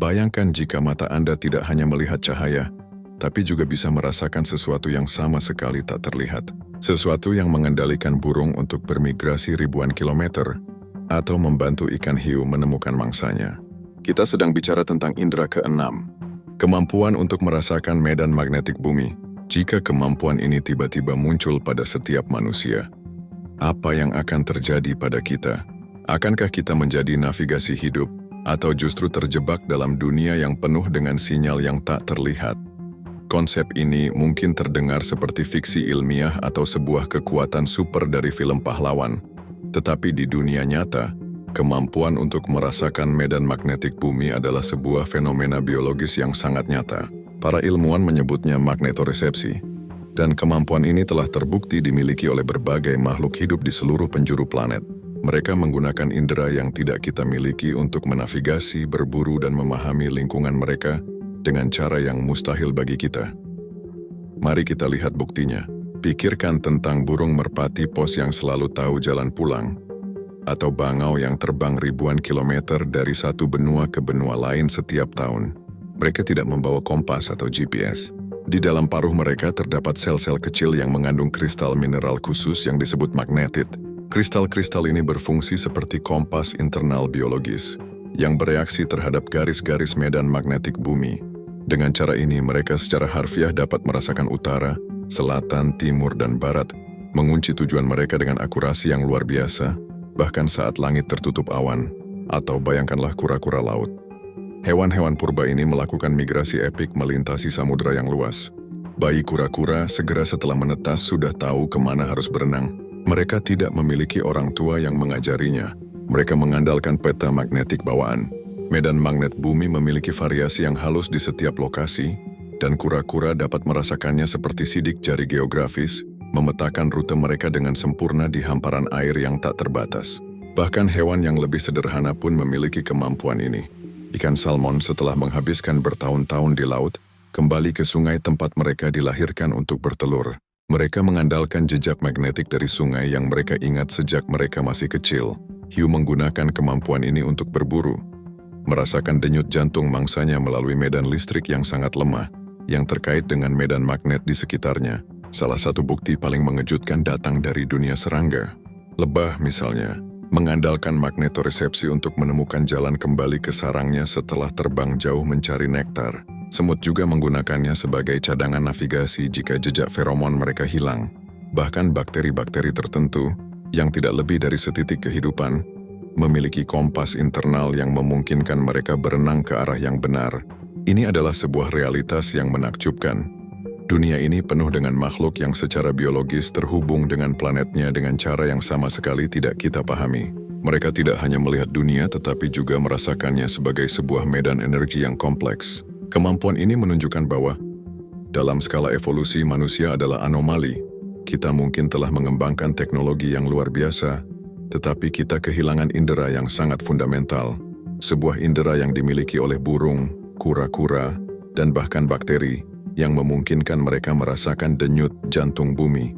Bayangkan jika mata Anda tidak hanya melihat cahaya, tapi juga bisa merasakan sesuatu yang sama sekali tak terlihat. Sesuatu yang mengendalikan burung untuk bermigrasi ribuan kilometer, atau membantu ikan hiu menemukan mangsanya. Kita sedang bicara tentang indera keenam, kemampuan untuk merasakan medan magnetik bumi. Jika kemampuan ini tiba-tiba muncul pada setiap manusia, apa yang akan terjadi pada kita? Akankah kita menjadi navigasi hidup, atau justru terjebak dalam dunia yang penuh dengan sinyal yang tak terlihat? Konsep ini mungkin terdengar seperti fiksi ilmiah atau sebuah kekuatan super dari film pahlawan. Tetapi di dunia nyata, kemampuan untuk merasakan medan magnetik bumi adalah sebuah fenomena biologis yang sangat nyata. Para ilmuwan menyebutnya magnetoresepsi. Dan kemampuan ini telah terbukti dimiliki oleh berbagai makhluk hidup di seluruh penjuru planet. Mereka menggunakan indera yang tidak kita miliki untuk menavigasi, berburu, dan memahami lingkungan mereka dengan cara yang mustahil bagi kita. Mari kita lihat buktinya. Pikirkan tentang burung merpati pos yang selalu tahu jalan pulang, atau bangau yang terbang ribuan kilometer dari satu benua ke benua lain setiap tahun. Mereka tidak membawa kompas atau GPS. Di dalam paruh mereka terdapat sel-sel kecil yang mengandung kristal mineral khusus yang disebut magnetit. Kristal-kristal ini berfungsi seperti kompas internal biologis yang bereaksi terhadap garis-garis medan magnetik bumi. Dengan cara ini, mereka secara harfiah dapat merasakan utara, selatan, timur, dan barat, mengunci tujuan mereka dengan akurasi yang luar biasa, bahkan saat langit tertutup awan, atau bayangkanlah kura-kura laut. Hewan-hewan purba ini melakukan migrasi epik melintasi samudera yang luas. Bayi kura-kura segera setelah menetas sudah tahu kemana harus berenang. Mereka tidak memiliki orang tua yang mengajarinya. Mereka mengandalkan peta magnetik bawaan. Medan magnet bumi memiliki variasi yang halus di setiap lokasi, dan kura-kura dapat merasakannya seperti sidik jari geografis, memetakan rute mereka dengan sempurna di hamparan air yang tak terbatas. Bahkan hewan yang lebih sederhana pun memiliki kemampuan ini. Ikan salmon setelah menghabiskan bertahun-tahun di laut, kembali ke sungai tempat mereka dilahirkan untuk bertelur. Mereka mengandalkan jejak magnetik dari sungai yang mereka ingat sejak mereka masih kecil. Hiu menggunakan kemampuan ini untuk berburu, merasakan denyut jantung mangsanya melalui medan listrik yang sangat lemah, yang terkait dengan medan magnet di sekitarnya. Salah satu bukti paling mengejutkan datang dari dunia serangga. Lebah misalnya, mengandalkan magnetoresepsi untuk menemukan jalan kembali ke sarangnya setelah terbang jauh mencari nektar. Semut juga menggunakannya sebagai cadangan navigasi jika jejak feromon mereka hilang. Bahkan bakteri-bakteri tertentu, yang tidak lebih dari setitik kehidupan, memiliki kompas internal yang memungkinkan mereka berenang ke arah yang benar. Ini adalah sebuah realitas yang menakjubkan. Dunia ini penuh dengan makhluk yang secara biologis terhubung dengan planetnya dengan cara yang sama sekali tidak kita pahami. Mereka tidak hanya melihat dunia tetapi juga merasakannya sebagai sebuah medan energi yang kompleks. Kemampuan ini menunjukkan bahwa, dalam skala evolusi manusia adalah anomali. Kita mungkin telah mengembangkan teknologi yang luar biasa, tetapi kita kehilangan indera yang sangat fundamental. Sebuah indera yang dimiliki oleh burung, kura-kura, dan bahkan bakteri, yang memungkinkan mereka merasakan denyut jantung bumi.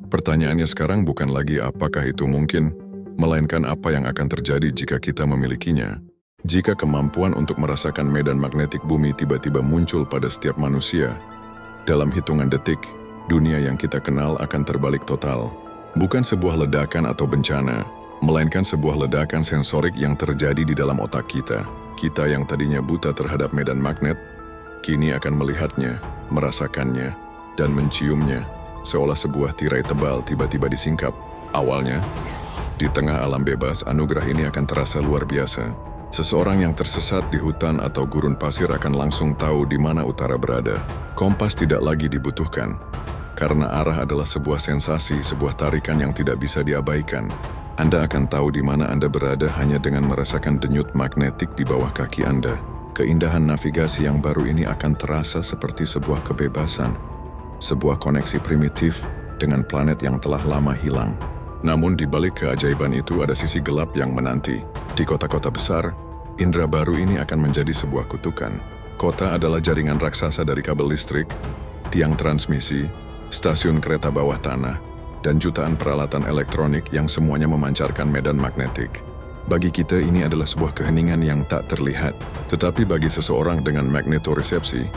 Pertanyaannya sekarang bukan lagi apakah itu mungkin, melainkan apa yang akan terjadi jika kita memilikinya. Jika kemampuan untuk merasakan medan magnetik bumi tiba-tiba muncul pada setiap manusia, dalam hitungan detik, dunia yang kita kenal akan terbalik total. Bukan sebuah ledakan atau bencana, melainkan sebuah ledakan sensorik yang terjadi di dalam otak kita. Kita yang tadinya buta terhadap medan magnet, kini akan melihatnya, merasakannya, dan menciumnya, seolah sebuah tirai tebal tiba-tiba disingkap. Awalnya, di tengah alam bebas, anugerah ini akan terasa luar biasa. Seseorang yang tersesat di hutan atau gurun pasir akan langsung tahu di mana utara berada. Kompas tidak lagi dibutuhkan, karena arah adalah sebuah sensasi, sebuah tarikan yang tidak bisa diabaikan. Anda akan tahu di mana Anda berada hanya dengan merasakan denyut magnetik di bawah kaki Anda. Keindahan navigasi yang baru ini akan terasa seperti sebuah kebebasan, sebuah koneksi primitif dengan planet yang telah lama hilang. Namun di balik keajaiban itu ada sisi gelap yang menanti. Di kota-kota besar, indera baru ini akan menjadi sebuah kutukan. Kota adalah jaringan raksasa dari kabel listrik, tiang transmisi, stasiun kereta bawah tanah, dan jutaan peralatan elektronik yang semuanya memancarkan medan magnetik. Bagi kita ini adalah sebuah keheningan yang tak terlihat, tetapi bagi seseorang dengan magnetoresepsi,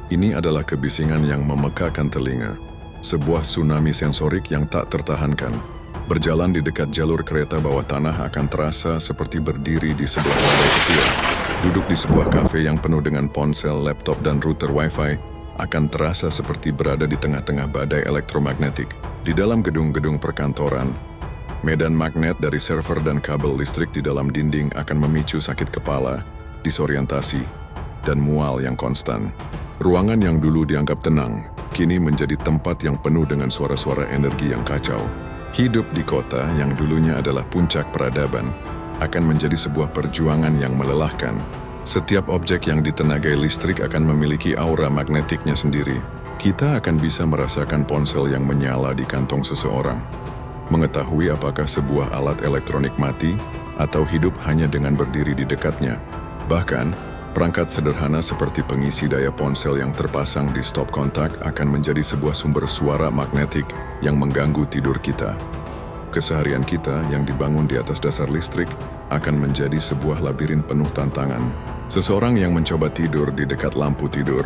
ini adalah kebisingan yang memekakan telinga. Sebuah tsunami sensorik yang tak tertahankan. Berjalan di dekat jalur kereta bawah tanah akan terasa seperti berdiri di sebuah wadai kecil. Duduk di sebuah kafe yang penuh dengan ponsel, laptop, dan router wifi akan terasa seperti berada di tengah-tengah badai elektromagnetik. Di dalam gedung-gedung perkantoran, medan magnet dari server dan kabel listrik di dalam dinding akan memicu sakit kepala, disorientasi, dan mual yang konstan. Ruangan yang dulu dianggap tenang, kini menjadi tempat yang penuh dengan suara-suara energi yang kacau. Hidup di kota yang dulunya adalah puncak peradaban akan menjadi sebuah perjuangan yang melelahkan. Setiap objek yang ditenagai listrik akan memiliki aura magnetiknya sendiri. Kita akan bisa merasakan ponsel yang menyala di kantong seseorang, mengetahui apakah sebuah alat elektronik mati atau hidup hanya dengan berdiri di dekatnya. Bahkan, perangkat sederhana seperti pengisi daya ponsel yang terpasang di stop kontak akan menjadi sebuah sumber suara magnetik yang mengganggu tidur kita. Keseharian kita yang dibangun di atas dasar listrik akan menjadi sebuah labirin penuh tantangan. Seseorang yang mencoba tidur di dekat lampu tidur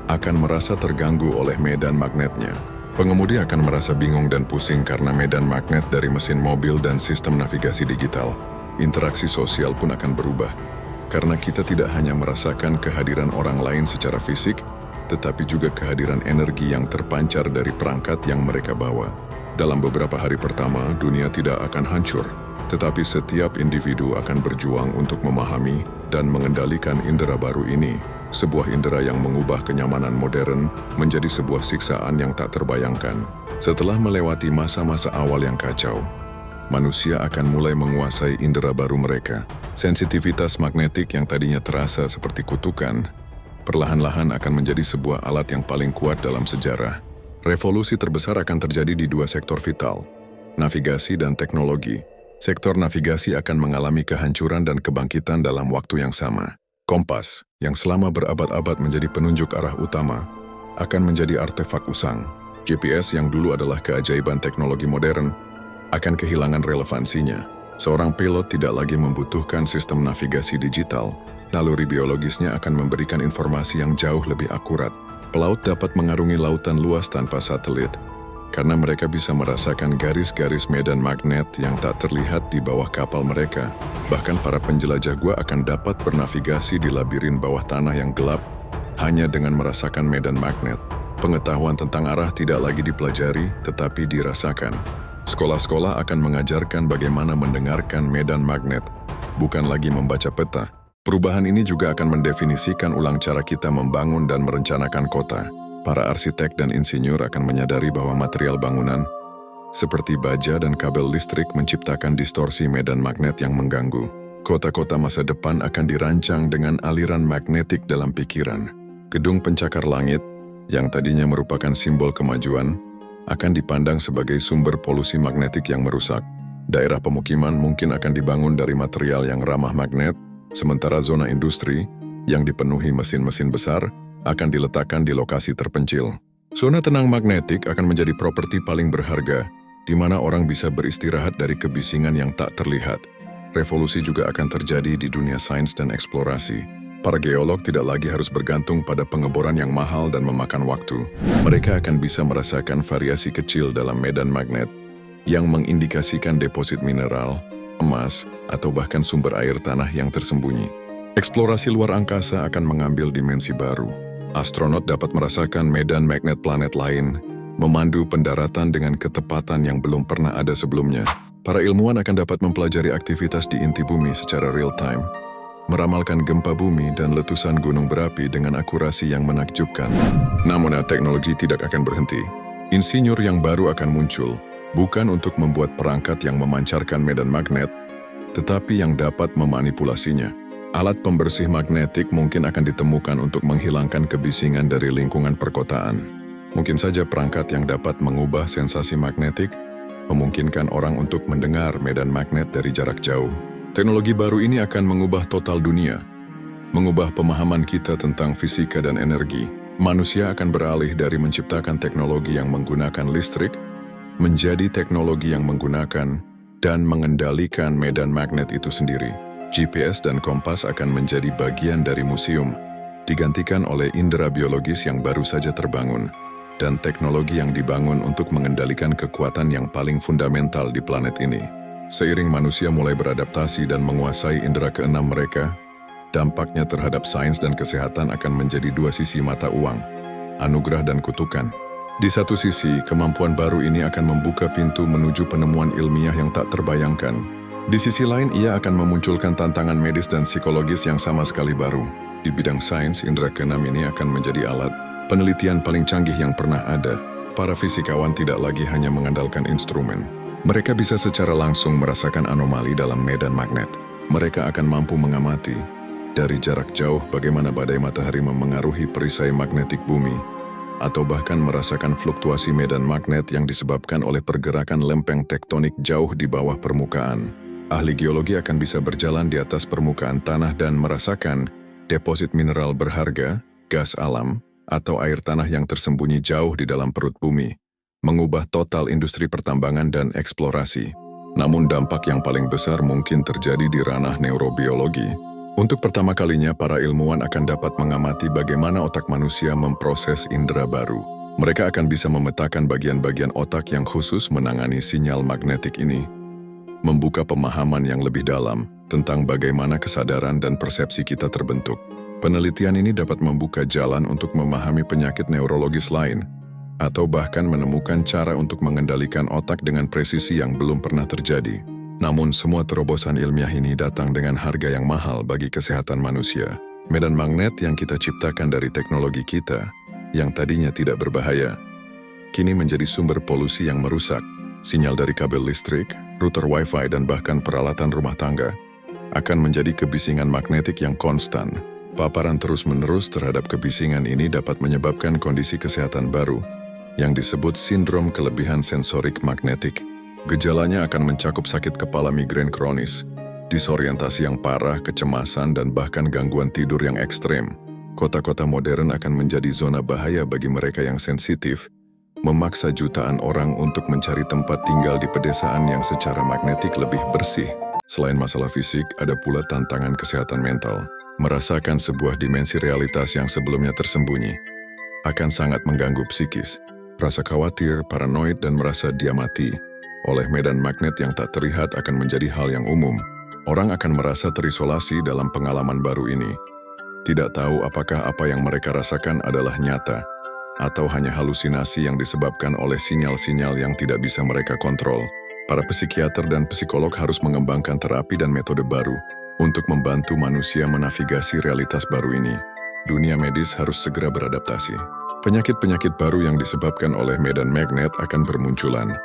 akan merasa terganggu oleh medan magnetnya. Pengemudi akan merasa bingung dan pusing karena medan magnet dari mesin mobil dan sistem navigasi digital. Interaksi sosial pun akan berubah, karena kita tidak hanya merasakan kehadiran orang lain secara fisik, tetapi juga kehadiran energi yang terpancar dari perangkat yang mereka bawa. Dalam beberapa hari pertama, dunia tidak akan hancur, tetapi setiap individu akan berjuang untuk memahami dan mengendalikan indera baru ini, sebuah indera yang mengubah kenyamanan modern menjadi sebuah siksaan yang tak terbayangkan. Setelah melewati masa-masa awal yang kacau, manusia akan mulai menguasai indera baru mereka. Sensitivitas magnetik yang tadinya terasa seperti kutukan, perlahan-lahan akan menjadi sebuah alat yang paling kuat dalam sejarah. Revolusi terbesar akan terjadi di dua sektor vital, navigasi dan teknologi. Sektor navigasi akan mengalami kehancuran dan kebangkitan dalam waktu yang sama. Kompas, yang selama berabad-abad menjadi penunjuk arah utama, akan menjadi artefak usang. GPS yang dulu adalah keajaiban teknologi modern, akan kehilangan relevansinya. Seorang pilot tidak lagi membutuhkan sistem navigasi digital, naluri biologisnya akan memberikan informasi yang jauh lebih akurat. Pelaut dapat mengarungi lautan luas tanpa satelit, karena mereka bisa merasakan garis-garis medan magnet yang tak terlihat di bawah kapal mereka. Bahkan para penjelajah gua akan dapat bernavigasi di labirin bawah tanah yang gelap hanya dengan merasakan medan magnet. Pengetahuan tentang arah tidak lagi dipelajari, tetapi dirasakan. Sekolah-sekolah akan mengajarkan bagaimana mendengarkan medan magnet, bukan lagi membaca peta. Perubahan ini juga akan mendefinisikan ulang cara kita membangun dan merencanakan kota. Para arsitek dan insinyur akan menyadari bahwa material bangunan, seperti baja dan kabel listrik, menciptakan distorsi medan magnet yang mengganggu. Kota-kota masa depan akan dirancang dengan aliran magnetik dalam pikiran. Gedung pencakar langit, yang tadinya merupakan simbol kemajuan, akan dipandang sebagai sumber polusi magnetik yang merusak. Daerah pemukiman mungkin akan dibangun dari material yang ramah magnet, sementara zona industri yang dipenuhi mesin-mesin besar akan diletakkan di lokasi terpencil. Zona tenang magnetik akan menjadi properti paling berharga, di mana orang bisa beristirahat dari kebisingan yang tak terlihat. Revolusi juga akan terjadi di dunia sains dan eksplorasi. Para geolog tidak lagi harus bergantung pada pengeboran yang mahal dan memakan waktu. Mereka akan bisa merasakan variasi kecil dalam medan magnet yang mengindikasikan deposit mineral, emas, atau bahkan sumber air tanah yang tersembunyi. Eksplorasi luar angkasa akan mengambil dimensi baru. Astronot dapat merasakan medan magnet planet lain, memandu pendaratan dengan ketepatan yang belum pernah ada sebelumnya. Para ilmuwan akan dapat mempelajari aktivitas di inti bumi secara real-time, meramalkan gempa bumi dan letusan gunung berapi dengan akurasi yang menakjubkan. Namun teknologi tidak akan berhenti. Insinyur yang baru akan muncul, bukan untuk membuat perangkat yang memancarkan medan magnet, tetapi yang dapat memanipulasinya. Alat pembersih magnetik mungkin akan ditemukan untuk menghilangkan kebisingan dari lingkungan perkotaan. Mungkin saja perangkat yang dapat mengubah sensasi magnetik memungkinkan orang untuk mendengar medan magnet dari jarak jauh. Teknologi baru ini akan mengubah total dunia, mengubah pemahaman kita tentang fisika dan energi. Manusia akan beralih dari menciptakan teknologi yang menggunakan listrik menjadi teknologi yang menggunakan dan mengendalikan medan magnet itu sendiri. GPS dan kompas akan menjadi bagian dari museum, digantikan oleh indera biologis yang baru saja terbangun, dan teknologi yang dibangun untuk mengendalikan kekuatan yang paling fundamental di planet ini. Seiring manusia mulai beradaptasi dan menguasai indera keenam mereka, dampaknya terhadap sains dan kesehatan akan menjadi dua sisi mata uang, anugerah dan kutukan. Di satu sisi, kemampuan baru ini akan membuka pintu menuju penemuan ilmiah yang tak terbayangkan. Di sisi lain, ia akan memunculkan tantangan medis dan psikologis yang sama sekali baru. Di bidang sains, indera keenam ini akan menjadi alat penelitian paling canggih yang pernah ada. Para fisikawan tidak lagi hanya mengandalkan instrumen. Mereka bisa secara langsung merasakan anomali dalam medan magnet. Mereka akan mampu mengamati dari jarak jauh bagaimana badai matahari memengaruhi perisai magnetik bumi, atau bahkan merasakan fluktuasi medan magnet yang disebabkan oleh pergerakan lempeng tektonik jauh di bawah permukaan. Ahli geologi akan bisa berjalan di atas permukaan tanah dan merasakan deposit mineral berharga, gas alam, atau air tanah yang tersembunyi jauh di dalam perut bumi, mengubah total industri pertambangan dan eksplorasi. Namun dampak yang paling besar mungkin terjadi di ranah neurobiologi. Untuk pertama kalinya, para ilmuwan akan dapat mengamati bagaimana otak manusia memproses indera baru. Mereka akan bisa memetakan bagian-bagian otak yang khusus menangani sinyal magnetik ini, membuka pemahaman yang lebih dalam tentang bagaimana kesadaran dan persepsi kita terbentuk. Penelitian ini dapat membuka jalan untuk memahami penyakit neurologis lain, atau bahkan menemukan cara untuk mengendalikan otak dengan presisi yang belum pernah terjadi. Namun semua terobosan ilmiah ini datang dengan harga yang mahal bagi kesehatan manusia. Medan magnet yang kita ciptakan dari teknologi kita, yang tadinya tidak berbahaya, kini menjadi sumber polusi yang merusak. Sinyal dari kabel listrik, router Wi-Fi, dan bahkan peralatan rumah tangga akan menjadi kebisingan magnetik yang konstan. Paparan terus-menerus terhadap kebisingan ini dapat menyebabkan kondisi kesehatan baru yang disebut sindrom kelebihan sensorik magnetik. Gejalanya akan mencakup sakit kepala migrain kronis, disorientasi yang parah, kecemasan, dan bahkan gangguan tidur yang ekstrem. Kota-kota modern akan menjadi zona bahaya bagi mereka yang sensitif, memaksa jutaan orang untuk mencari tempat tinggal di pedesaan yang secara magnetik lebih bersih. Selain masalah fisik, ada pula tantangan kesehatan mental. Merasakan sebuah dimensi realitas yang sebelumnya tersembunyi akan sangat mengganggu psikis. Rasa khawatir, paranoid, dan merasa diamati oleh medan magnet yang tak terlihat akan menjadi hal yang umum. Orang akan merasa terisolasi dalam pengalaman baru ini. Tidak tahu apakah apa yang mereka rasakan adalah nyata, atau hanya halusinasi yang disebabkan oleh sinyal-sinyal yang tidak bisa mereka kontrol. Para psikiater dan psikolog harus mengembangkan terapi dan metode baru untuk membantu manusia menavigasi realitas baru ini. Dunia medis harus segera beradaptasi. Penyakit-penyakit baru yang disebabkan oleh medan magnet akan bermunculan,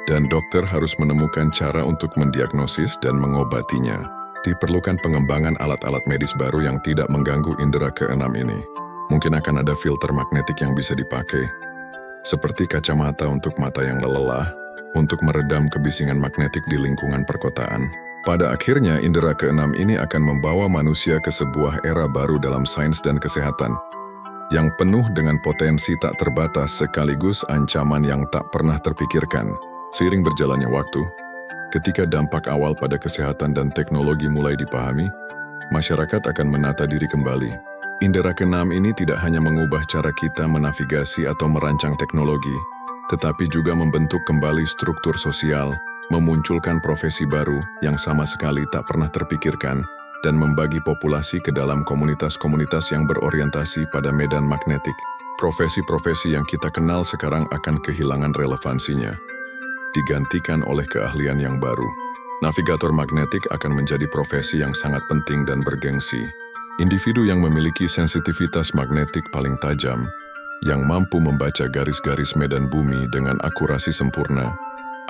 dan dokter harus menemukan cara untuk mendiagnosis dan mengobatinya. Diperlukan pengembangan alat-alat medis baru yang tidak mengganggu indera keenam ini. Mungkin akan ada filter magnetik yang bisa dipakai, seperti kacamata untuk mata yang lelah, untuk meredam kebisingan magnetik di lingkungan perkotaan. Pada akhirnya, indera keenam ini akan membawa manusia ke sebuah era baru dalam sains dan kesehatan, yang penuh dengan potensi tak terbatas sekaligus ancaman yang tak pernah terpikirkan. Seiring berjalannya waktu, ketika dampak awal pada kesehatan dan teknologi mulai dipahami, masyarakat akan menata diri kembali. Indera keenam ini tidak hanya mengubah cara kita menavigasi atau merancang teknologi, tetapi juga membentuk kembali struktur sosial, memunculkan profesi baru yang sama sekali tak pernah terpikirkan, dan membagi populasi ke dalam komunitas-komunitas yang berorientasi pada medan magnetik. Profesi-profesi yang kita kenal sekarang akan kehilangan relevansinya, digantikan oleh keahlian yang baru. Navigator magnetik akan menjadi profesi yang sangat penting dan bergengsi. Individu yang memiliki sensitivitas magnetik paling tajam, yang mampu membaca garis-garis medan bumi dengan akurasi sempurna,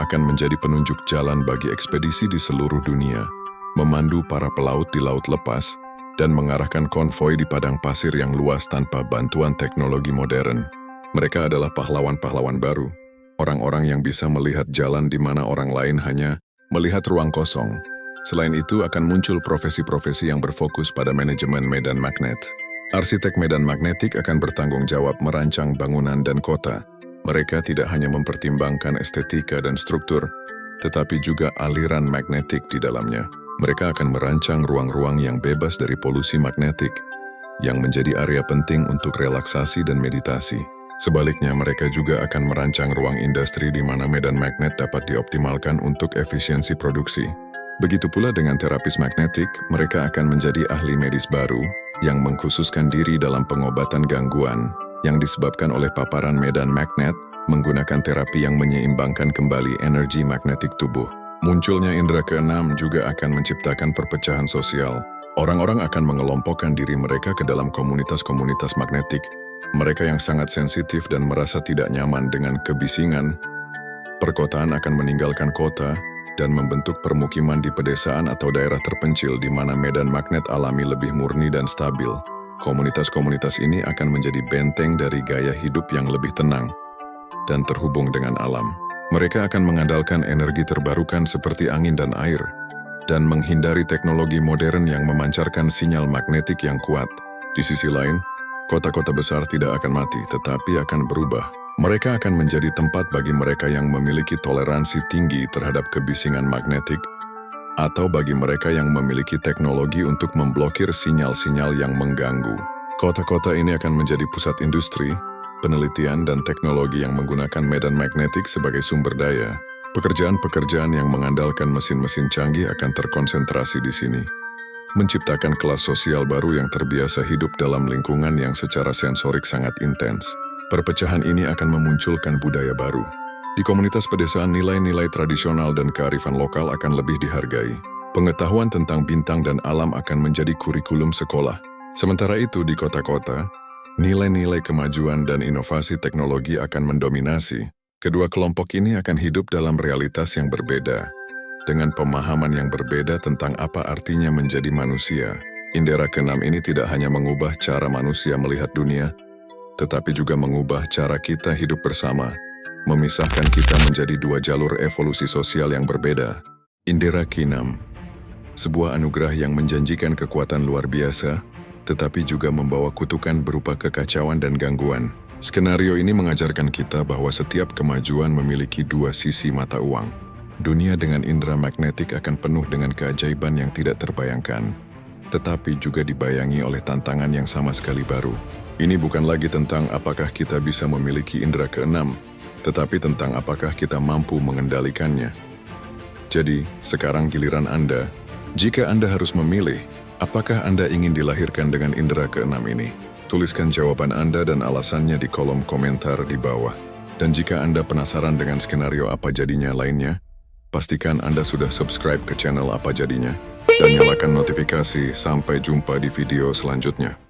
akan menjadi penunjuk jalan bagi ekspedisi di seluruh dunia, memandu para pelaut di laut lepas, dan mengarahkan konvoi di padang pasir yang luas tanpa bantuan teknologi modern. Mereka adalah pahlawan-pahlawan baru, orang-orang yang bisa melihat jalan di mana orang lain hanya melihat ruang kosong. Selain itu akan muncul profesi-profesi yang berfokus pada manajemen medan magnet. Arsitek medan magnetik akan bertanggung jawab merancang bangunan dan kota. Mereka tidak hanya mempertimbangkan estetika dan struktur, tetapi juga aliran magnetik di dalamnya. Mereka akan merancang ruang-ruang yang bebas dari polusi magnetik, yang menjadi area penting untuk relaksasi dan meditasi. Sebaliknya, mereka juga akan merancang ruang industri di mana medan magnet dapat dioptimalkan untuk efisiensi produksi. Begitu pula dengan terapis magnetik, mereka akan menjadi ahli medis baru yang mengkhususkan diri dalam pengobatan gangguan yang disebabkan oleh paparan medan magnet menggunakan terapi yang menyeimbangkan kembali energi magnetik tubuh. Munculnya indera keenam juga akan menciptakan perpecahan sosial. Orang-orang akan mengelompokkan diri mereka ke dalam komunitas-komunitas magnetik. Mereka yang sangat sensitif dan merasa tidak nyaman dengan kebisingan, perkotaan akan meninggalkan kota dan membentuk permukiman di pedesaan atau daerah terpencil di mana medan magnet alami lebih murni dan stabil. Komunitas-komunitas ini akan menjadi benteng dari gaya hidup yang lebih tenang dan terhubung dengan alam. Mereka akan mengandalkan energi terbarukan seperti angin dan air, dan menghindari teknologi modern yang memancarkan sinyal magnetik yang kuat. Di sisi lain, kota-kota besar tidak akan mati, tetapi akan berubah. Mereka akan menjadi tempat bagi mereka yang memiliki toleransi tinggi terhadap kebisingan magnetik, atau bagi mereka yang memiliki teknologi untuk memblokir sinyal-sinyal yang mengganggu. Kota-kota ini akan menjadi pusat industri, penelitian, dan teknologi yang menggunakan medan magnetik sebagai sumber daya. Pekerjaan-pekerjaan yang mengandalkan mesin-mesin canggih akan terkonsentrasi di sini, menciptakan kelas sosial baru yang terbiasa hidup dalam lingkungan yang secara sensorik sangat intens. Perpecahan ini akan memunculkan budaya baru. Di komunitas pedesaan, nilai-nilai tradisional dan kearifan lokal akan lebih dihargai. Pengetahuan tentang bintang dan alam akan menjadi kurikulum sekolah. Sementara itu, di kota-kota, nilai-nilai kemajuan dan inovasi teknologi akan mendominasi. Kedua kelompok ini akan hidup dalam realitas yang berbeda, dengan pemahaman yang berbeda tentang apa artinya menjadi manusia. Indera keenam ini tidak hanya mengubah cara manusia melihat dunia, tetapi juga mengubah cara kita hidup bersama, memisahkan kita menjadi dua jalur evolusi sosial yang berbeda. Indera keenam, sebuah anugerah yang menjanjikan kekuatan luar biasa, tetapi juga membawa kutukan berupa kekacauan dan gangguan. Skenario ini mengajarkan kita bahwa setiap kemajuan memiliki dua sisi mata uang. Dunia dengan indera magnetik akan penuh dengan keajaiban yang tidak terbayangkan, tetapi juga dibayangi oleh tantangan yang sama sekali baru. Ini bukan lagi tentang apakah kita bisa memiliki indera keenam, tetapi tentang apakah kita mampu mengendalikannya. Jadi, sekarang giliran Anda. Jika Anda harus memilih, apakah Anda ingin dilahirkan dengan indera keenam ini? Tuliskan jawaban Anda dan alasannya di kolom komentar di bawah. Dan jika Anda penasaran dengan skenario apa jadinya lainnya, pastikan Anda sudah subscribe ke channel Apa Jadinya dan nyalakan notifikasi. Sampai jumpa di video selanjutnya.